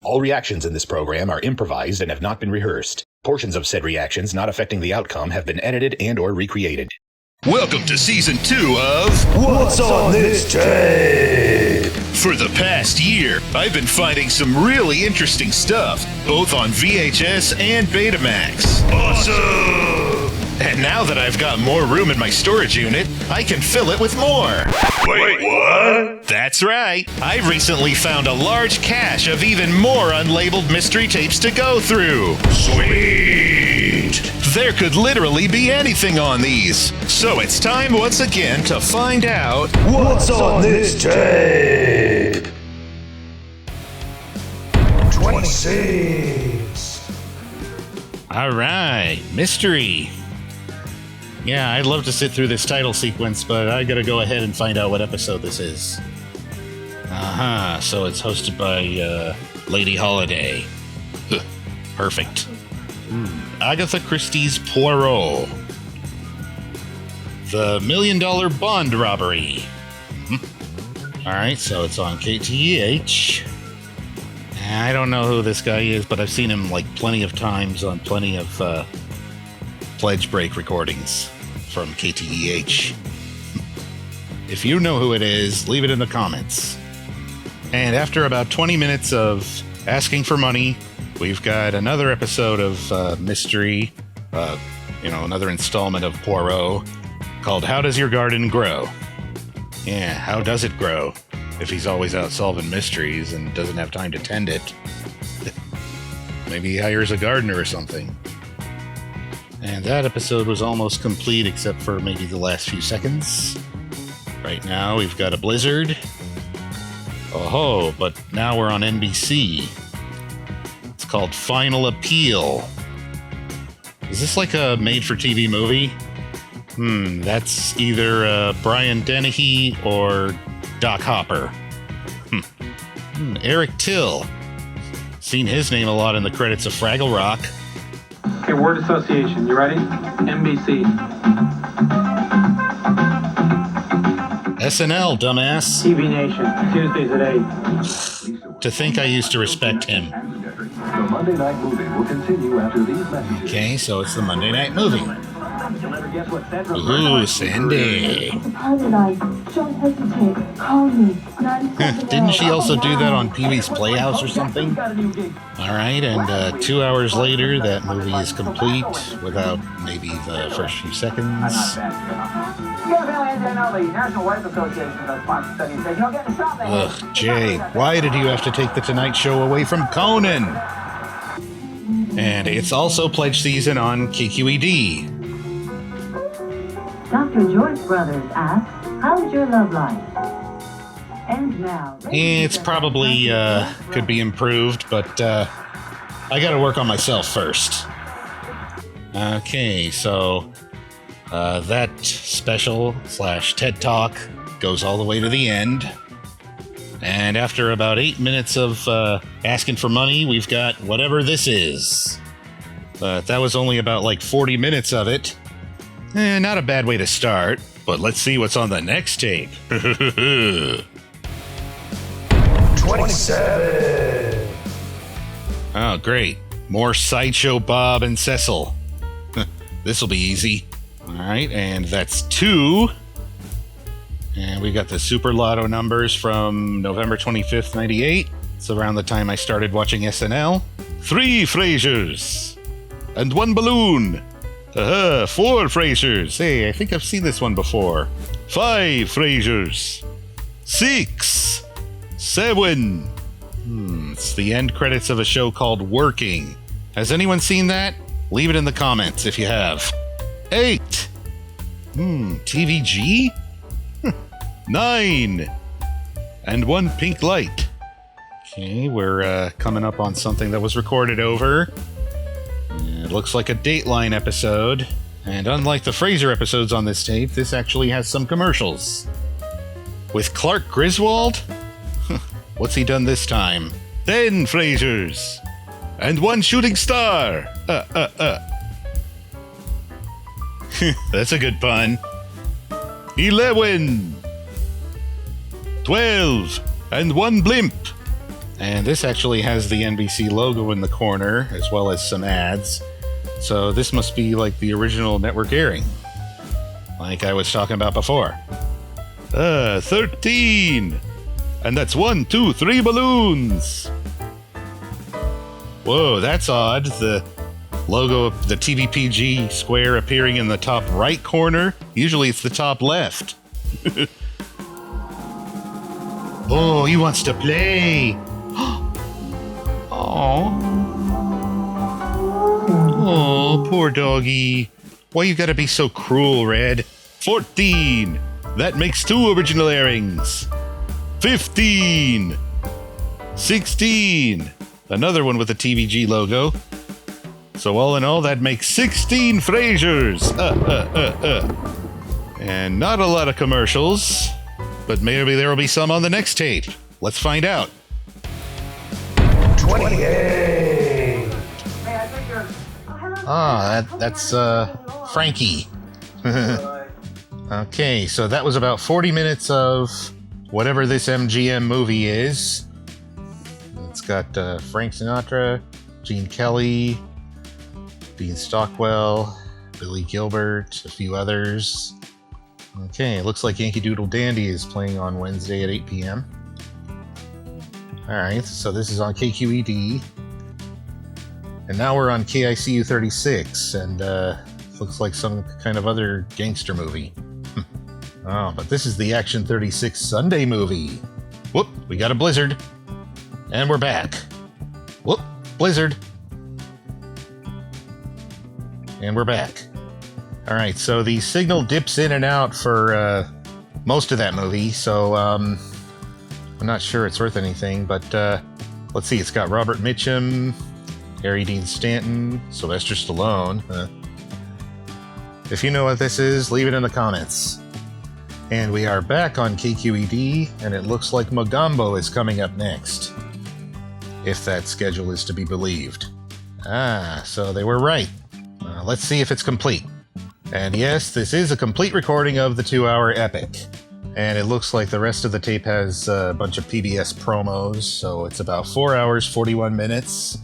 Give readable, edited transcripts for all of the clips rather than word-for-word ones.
All reactions in this program are improvised and have not been rehearsed. Portions of said reactions not affecting the outcome have been edited and/or recreated. Welcome to Season 2 of What's on this tape? For the past year, I've been finding some really interesting stuff, both on VHS and Betamax. Awesome! And now that I've got more room in my storage unit, I can fill it with more. Wait, what? That's right. I recently found a large cache of even more unlabeled mystery tapes to go through. Sweet! There could literally be anything on these. So it's time once again to find out What's on this tape? 26. All right, mystery. Yeah, I'd love to sit through this title sequence, but I gotta go ahead and find out what episode this is. So it's hosted by Lady Holiday. Perfect. Agatha Christie's Poirot. The $1 Million Bond Robbery. Alright, so it's on KTEH. I don't know who this guy is, but I've seen him like plenty of times on plenty of Pledge Break recordings from KTEH. If you know who it is, leave it in the comments. And after about 20 minutes of asking for money, we've got another episode of mystery, another installment of Poirot called How Does Your Garden Grow? Yeah, how does it grow if he's always out solving mysteries and doesn't have time to tend it? Maybe he hires a gardener or something. And that episode was almost complete except for maybe the last few seconds. Right now we've got a blizzard. Oh, but now we're on NBC. It's called Final Appeal. Is this like a made-for-TV movie? That's either Brian Dennehy or Doc Hopper. Eric Till. Seen his name a lot in the credits of Fraggle Rock. Okay, word association. You ready? NBC. SNL, dumbass. TV Nation. Tuesdays at 8. To think I used to respect him. The Monday Night Movie will continue after these messages. Okay, so it's the Monday Night Movie. You'll ever guess what Sandra Ooh, Sandy. Don't hesitate. Call me. Didn't she also do that on Pee-wee's Playhouse or something? Alright, and 2 hours later, that movie is complete without maybe the first few seconds. Ugh, Jay, why did you have to take The Tonight Show away from Conan? And it's also pledge season on KQED. Dr. Joyce Brothers asks, how's your love life? And now... It's probably could be improved, but I gotta work on myself first. Okay, so that special / TED Talk goes all the way to the end. And after about 8 minutes of asking for money, we've got whatever this is. But that was only about like 40 minutes of it. Not a bad way to start, but let's see what's on the next tape. 27. Oh, great. More Sideshow Bob and Cecil. This'll be easy. All right, and that's 2. And we got the Super Lotto numbers from November 25th, 98. It's around the time I started watching SNL. 3 Frasers. And 1 balloon. 4 Frasers. Hey, I think I've seen this one before. 5 Frasers. 6. 7. It's the end credits of a show called Working. Has anyone seen that? Leave it in the comments if you have. 8. TVG? 9. And 1 pink light. Okay, we're coming up on something that was recorded over. It looks like a Dateline episode. And unlike the Frasier episodes on this tape, this actually has some commercials. With Clark Griswold? What's he done this time? 10 Frasers. And 1 shooting star. That's a good pun. 11. 12. And 1 blimp. And this actually has the NBC logo in the corner, as well as some ads. So this must be like the original network airing, like I was talking about before. 13! And that's 1, 2, 3 balloons! Whoa, that's odd. The logo of the TVPG square appearing in the top right corner. Usually it's the top left. Oh, he wants to play! Oh, poor doggy. Why you gotta be so cruel, Red? 14! That makes 2 original airings. 15! 16! Another one with the TVG logo. So all in all, that makes 16 Frasers! And not a lot of commercials, but maybe there will be some on the next tape. Let's find out. 28. That's Frankie. Okay, so that was about 40 minutes of whatever this MGM movie is. It's got Frank Sinatra, Gene Kelly, Dean Stockwell, Billy Gilbert, a few others. Okay, it looks like Yankee Doodle Dandy is playing on Wednesday at 8 p.m. Alright, so this is on KQED. And now we're on KICU 36, and looks like some kind of other gangster movie. Oh, but this is the Action 36 Sunday movie. Whoop, we got a blizzard. And we're back. Whoop, blizzard. And we're back. Alright, so the signal dips in and out for most of that movie, so I'm not sure it's worth anything, but let's see, it's got Robert Mitchum, Harry Dean Stanton, Sylvester Stallone. If you know what this is, leave it in the comments. And we are back on KQED, and it looks like Mogambo is coming up next. If that schedule is to be believed. So they were right. Let's see if it's complete. And yes, this is a complete recording of the 2-hour epic. And it looks like the rest of the tape has a bunch of PBS promos, so it's about 4 hours, 41 minutes.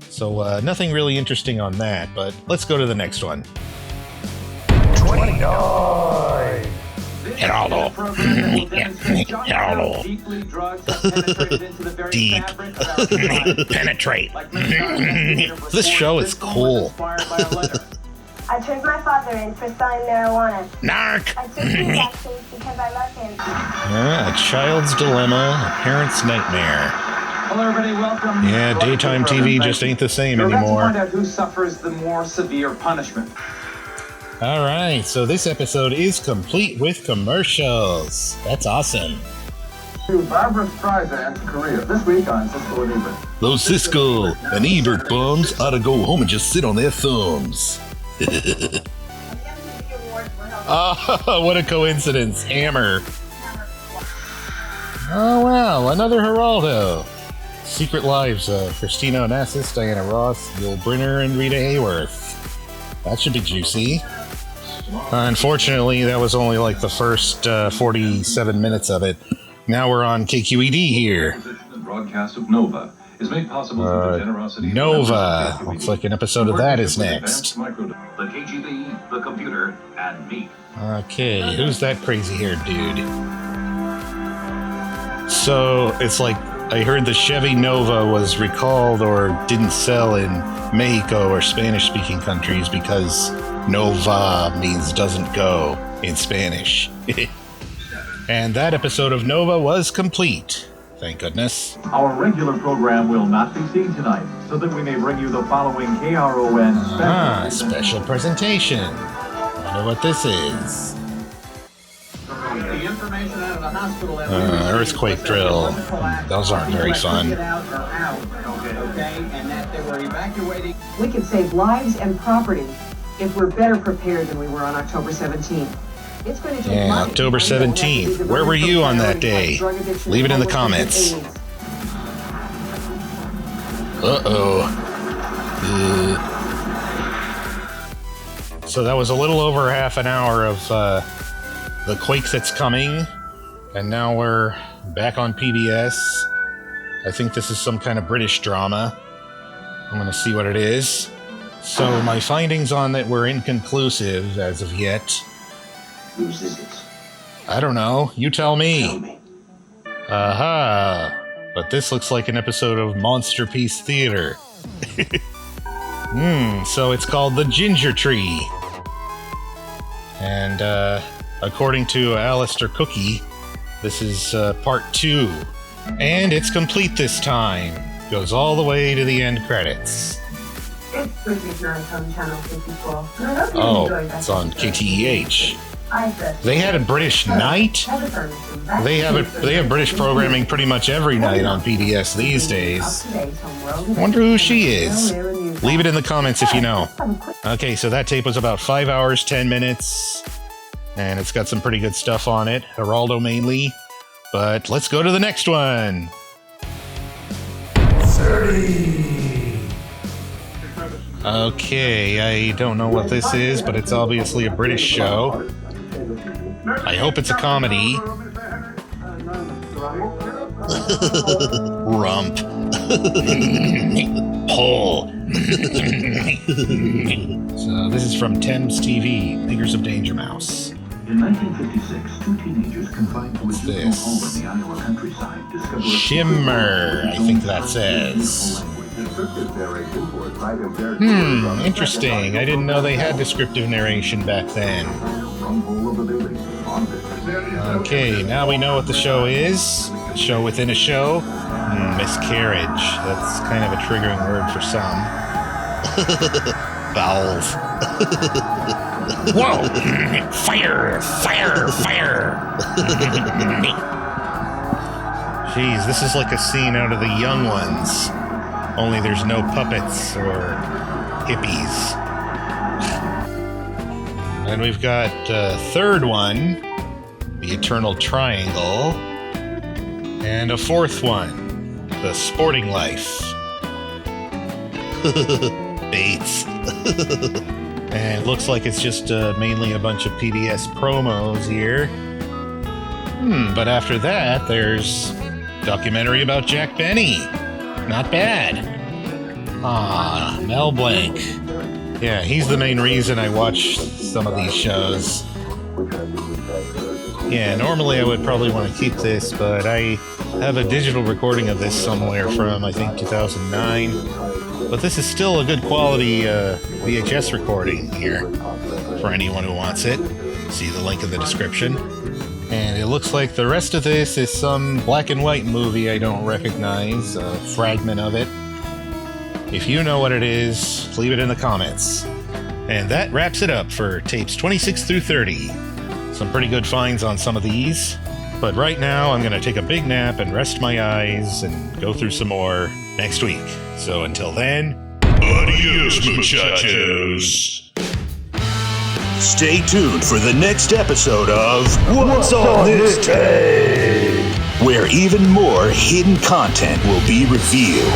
So nothing really interesting on that, but let's go to the next one. 29. Geraldo. Geraldo. Deep. Penetrate. This show is cool. I turned my father in for selling marijuana. Narc. I took these actions because I love him. A child's dilemma, a parent's nightmare. Hello, everybody. Welcome. Yeah, daytime TV just ain't the same anymore. Let's find out who suffers the more severe punishment. All right, so this episode is complete with commercials. That's awesome. To Barbara Streisand's career this week on Siskel and Ebert. Those Siskel and Ebert bums ought to go home and just sit on their thumbs. Oh, what a coincidence. Hammer. Oh, wow, another Geraldo. Secret Lives of Christina Onassis, Diana Ross, Yul Brynner, and Rita Hayworth. That should be juicy. Unfortunately, that was only like the first 47 minutes of it. Now we're on KQED here. The broadcast of Nova is made possible through the generosity of Nova. members of Looks like an episode of that is next. The KGB, the computer, and me. Okay, who's that crazy-haired dude? So, it's like, I heard the Chevy Nova was recalled or didn't sell in Mexico or Spanish-speaking countries because Nova means doesn't go in Spanish. And that episode of Nova was complete. Thank goodness. Our regular program will not be seen tonight, so that we may bring you the following KRON Special presentation. Wonder what this is. The information out of the hospital Earthquake drill. Those aren't very fun. Okay, and that they were evacuating. We can save lives and property if we're better prepared than we were on October 17th. It's going to take money. October 17th. Where were you on that day? Leave it in the comments. So that was a little over half an hour of the quake that's coming. And now we're back on PBS. I think this is some kind of British drama. I'm going to see what it is. So my findings on it were inconclusive as of yet. Whose is it? I don't know. You tell me. Tell me. Aha! But this looks like an episode of Monster Piece Theater. So it's called The Ginger Tree. And according to Alistair Cookie, this is part 2. And it's complete this time. Goes all the way to the end credits. It's British Night on Channel 54. Oh, it's on KTEH. They had a British night? They have British programming pretty much every night on PBS these days. Wonder who she is. Leave it in the comments if you know. Okay, so that tape was about 5 hours, 10 minutes. And it's got some pretty good stuff on it. Geraldo mainly. But let's go to the next one. 30. Okay, I don't know what this is, but it's obviously a British show. I hope it's a comedy. Rump. Hole. So this is from Thames TV, Makers of Danger Mouse. In 1956, 2 teenagers confined to a juvenile home in the Iowa countryside discovered Shimmer, I think that says. Interesting. I didn't know they had descriptive narration back then. Okay, now we know what the show is. A show within a show. Miscarriage. That's kind of a triggering word for some. Bowels. Whoa! Fire! Fire! Fire! Jeez, this is like a scene out of The Young Ones. Only there's no puppets or hippies. And we've got a third one, The Eternal Triangle. And a fourth one, The Sporting Life. Bates. And it looks like it's just mainly a bunch of PBS promos here. But after that, there's a documentary about Jack Benny. Not bad. Mel Blanc. Yeah, he's the main reason I watch some of these shows. Yeah, normally I would probably want to keep this, but I have a digital recording of this somewhere from, I think, 2009. But this is still a good quality VHS recording here for anyone who wants it. See the link in the description. And it looks like the rest of this is some black and white movie I don't recognize, a fragment of it. If you know what it is, leave it in the comments. And that wraps it up for tapes 26 through 30. Some pretty good finds on some of these. But right now, I'm going to take a big nap and rest my eyes and go through some more next week. So until then, Adios, muchachos. Stay tuned for the next episode of What's on this tape? where even more hidden content will be revealed.